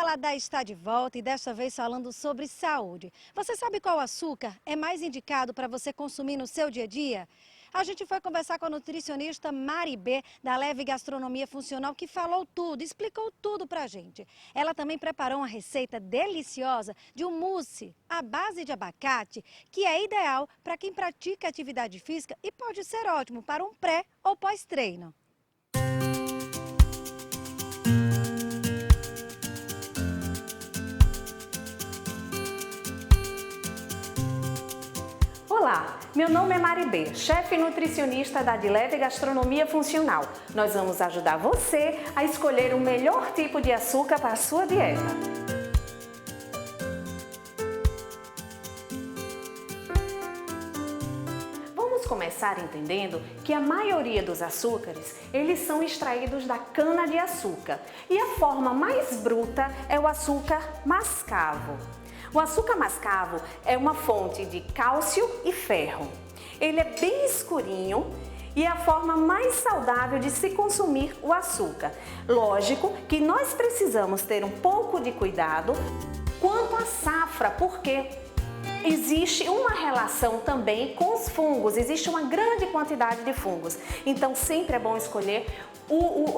Paladar está de volta e desta vez falando sobre saúde. Você sabe qual açúcar é mais indicado para você consumir no seu dia a dia? A gente foi conversar com a nutricionista Mari B, da Leve Gastronomia Funcional, que falou tudo, explicou tudo pra gente. Ela também preparou uma receita deliciosa de um mousse à base de abacate, que é ideal para quem pratica atividade física e pode ser ótimo para um pré ou pós-treino. Olá, meu nome é Mari B, chefe nutricionista da Leve Gastronomia Funcional. Nós vamos ajudar você a escolher o melhor tipo de açúcar para a sua dieta. Vamos começar entendendo que a maioria dos açúcares, eles são extraídos da cana-de-açúcar. E a forma mais bruta é o açúcar mascavo. O açúcar mascavo é uma fonte de cálcio e ferro. Ele é bem escurinho e é a forma mais saudável de se consumir o açúcar. Lógico que nós precisamos ter um pouco de cuidado quanto à safra, porque existe uma relação também com os fungos, existe uma grande quantidade de fungos. Então sempre é bom escolher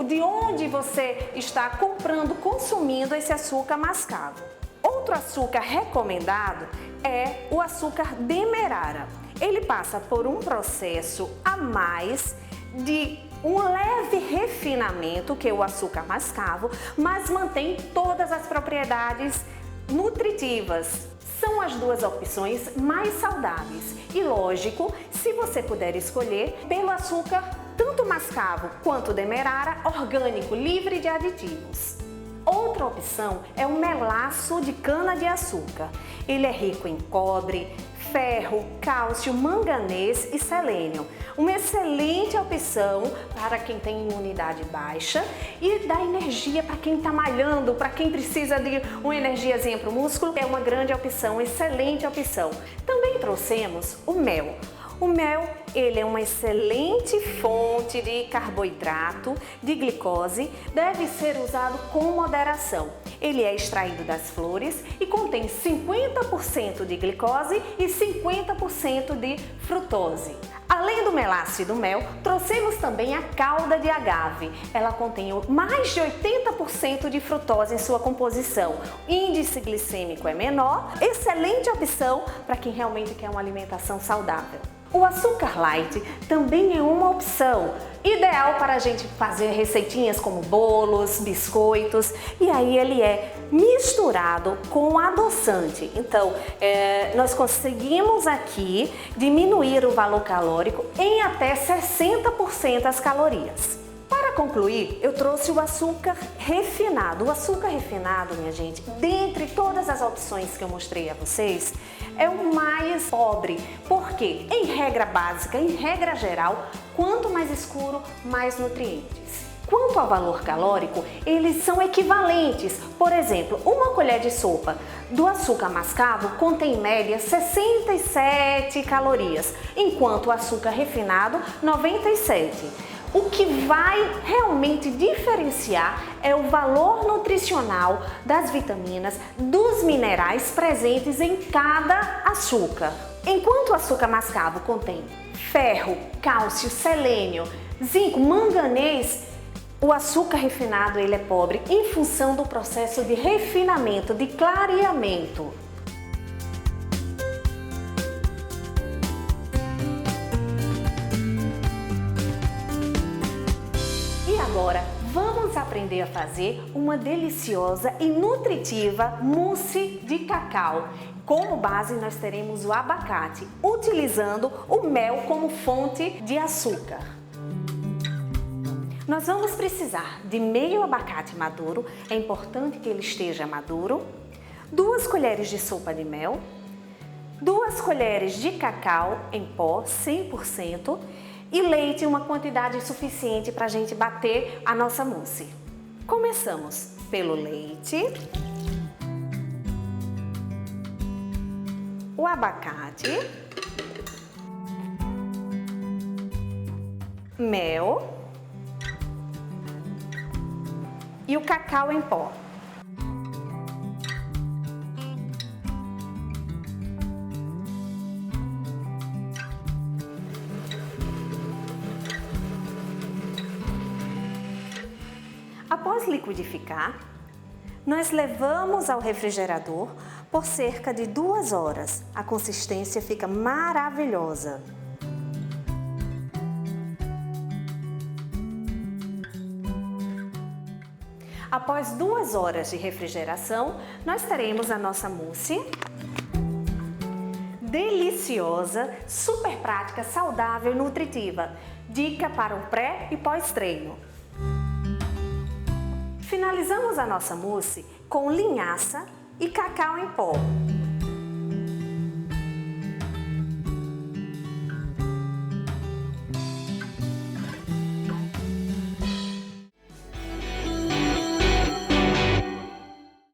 de onde você está comprando, consumindo esse açúcar mascavo. Outro açúcar recomendado é o açúcar demerara. Ele passa por um processo a mais de um leve refinamento que o açúcar mascavo, mas mantém todas as propriedades nutritivas. São as duas opções mais saudáveis. E lógico, se você puder escolher, pelo açúcar tanto mascavo quanto demerara, orgânico, livre de aditivos. Outra opção é o melaço de cana-de-açúcar. Ele é rico em cobre, ferro, cálcio, manganês e selênio. Uma excelente opção para quem tem imunidade baixa e dá energia para quem está malhando, para quem precisa de uma energiazinha para o músculo. É uma grande opção, excelente opção. Também trouxemos o mel. O mel, ele é uma excelente fonte de carboidrato, de glicose, deve ser usado com moderação. Ele é extraído das flores e contém 50% de glicose e 50% de frutose. Além do melaço e do mel, trouxemos também a calda de agave. Ela contém mais de 80% de frutose em sua composição. O índice glicêmico é menor, excelente opção para quem realmente quer uma alimentação saudável. O açúcar light também é uma opção ideal para a gente fazer receitinhas como bolos, biscoitos, e aí ele é misturado com adoçante. Então, nós conseguimos aqui diminuir o valor calórico em até 60% as calorias. Para concluir, eu trouxe o açúcar refinado. O açúcar refinado, minha gente, dentre todas as opções que eu mostrei a vocês, é o mais pobre, porque em regra básica, em regra geral, quanto mais escuro, mais nutrientes. Quanto ao valor calórico, eles são equivalentes. Por exemplo, uma colher de sopa do açúcar mascavo contém em média 67 calorias, enquanto o açúcar refinado, 97. O que vai realmente diferenciar é o valor nutricional das vitaminas, dos minerais presentes em cada açúcar. Enquanto o açúcar mascavo contém ferro, cálcio, selênio, zinco, manganês, o açúcar refinado ele é pobre em função do processo de refinamento, de clareamento. Agora, vamos aprender a fazer uma deliciosa e nutritiva mousse de cacau. Como base, nós teremos o abacate, utilizando o mel como fonte de açúcar. Nós vamos precisar de meio abacate maduro, é importante que ele esteja maduro, 2 colheres de sopa de mel, 2 colheres de cacau em pó 100%, e leite, uma quantidade suficiente para a gente bater a nossa mousse. Começamos pelo leite, o abacate, mel e o cacau em pó. Após liquidificar, nós levamos ao refrigerador por cerca de 2 horas. A consistência fica maravilhosa. Após 2 horas de refrigeração, nós teremos a nossa mousse deliciosa, super prática, saudável e nutritiva. Dica para o pré e pós-treino. Finalizamos a nossa mousse com linhaça e cacau em pó.